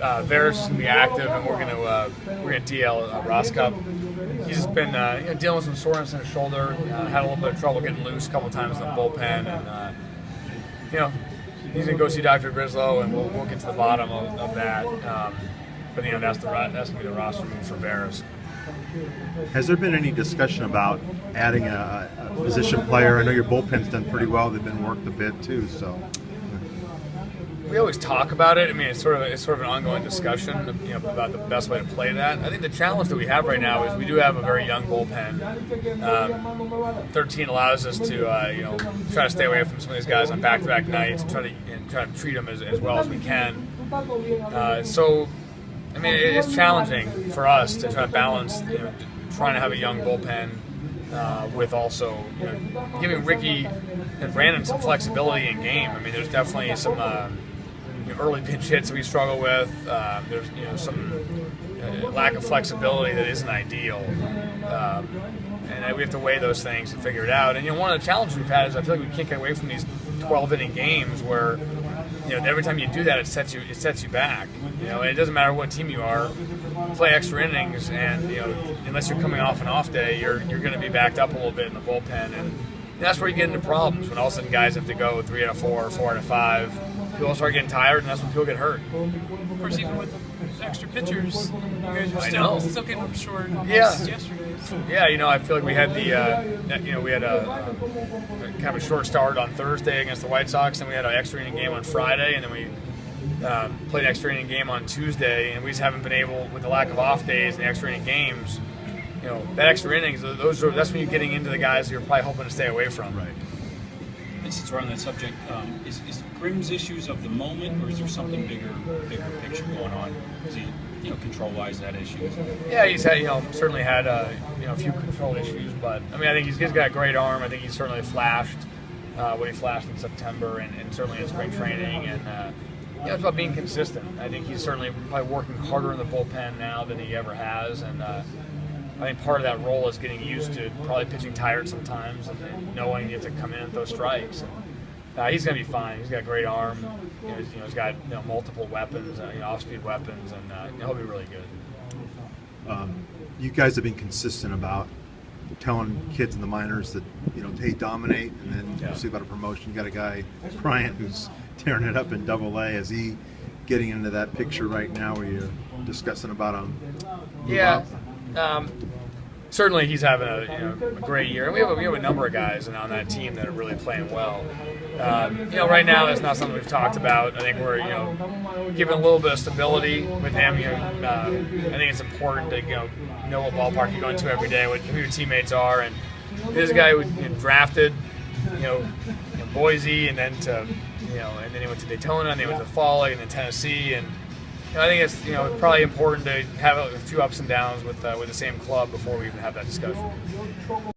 Varys is going to be active, and we're going to DL Roscup. He's just been dealing with some soreness in his shoulder. Had a little bit of trouble getting loose a couple times in the bullpen, and he's going to go see Dr. Grislow, and we'll get to the bottom of that. But that's going to be the roster move for Varys. Has there been any discussion about adding a position player? I know your bullpen's done pretty well. They've been worked a bit too, so. We always talk about it. I mean, it's sort of an ongoing discussion, about the best way to play that. I think the challenge that we have right now is we do have a very young bullpen. 13 allows us to, try to stay away from some of these guys on back-to-back nights and try to treat them as well as we can. So, I mean, it's challenging for us to try to balance, trying to have a young bullpen with also, giving Ricky and Brandon some flexibility in game. I mean, there's definitely some early pinch hits that we struggle with. There's some lack of flexibility that isn't ideal, and we have to weigh those things and figure it out. And one of the challenges we've had is I feel like we can't get away from these 12-inning games where every time you do that, it sets you back. And it doesn't matter what team you are, play extra innings, and unless you're coming off an off day, you're going to be backed up a little bit in the bullpen, and that's where you get into problems when all of a sudden guys have to go 3 out of 4, 4 out of 5. People start getting tired, and that's when people get hurt. Of course, even with extra pitchers, you guys are still getting them short. Yesterday. So. Yeah, I feel like we had we had a kind of a short start on Thursday against the White Sox, and we had an extra inning game on Friday, and then we played an extra inning game on Tuesday, and we just haven't been able, with the lack of off days and extra inning games, that extra innings, that's when you're getting into the guys that you're probably hoping to stay away from. Right. And since we're on that subject, is Grimm's issues of the moment, or is there something bigger picture going on? Is he, control-wise, that issue? Yeah, he's had, certainly had a few control issues, but I mean, I think he's got a great arm. I think he's certainly flashed when he flashed in September, and certainly in spring training, and it's about being consistent. I think he's certainly probably working harder in the bullpen now than he ever has, and I think part of that role is getting used to probably pitching tired sometimes and knowing you have to come in and throw strikes. And, he's going to be fine. He's got a great arm. He's got multiple weapons, off-speed weapons, and he'll be really good. You guys have been consistent about telling kids in the minors that they dominate, and then you see about a promotion. You got a guy, Bryant, who's tearing it up in Double-A. Is he getting into that picture right now where you're discussing about him? Yeah. Certainly, he's having a great year, and we have a number of guys on that team that are really playing well. Right now that's not something we've talked about. I think we're giving a little bit of stability with him. I think it's important to know what ballpark you're going to every day, who your teammates are, and this is a guy who drafted Boise, and then and then he went to Daytona, and then he went to Fall Lake, and then Tennessee, and I think it's probably important to have a few ups and downs with the same club before we even have that discussion.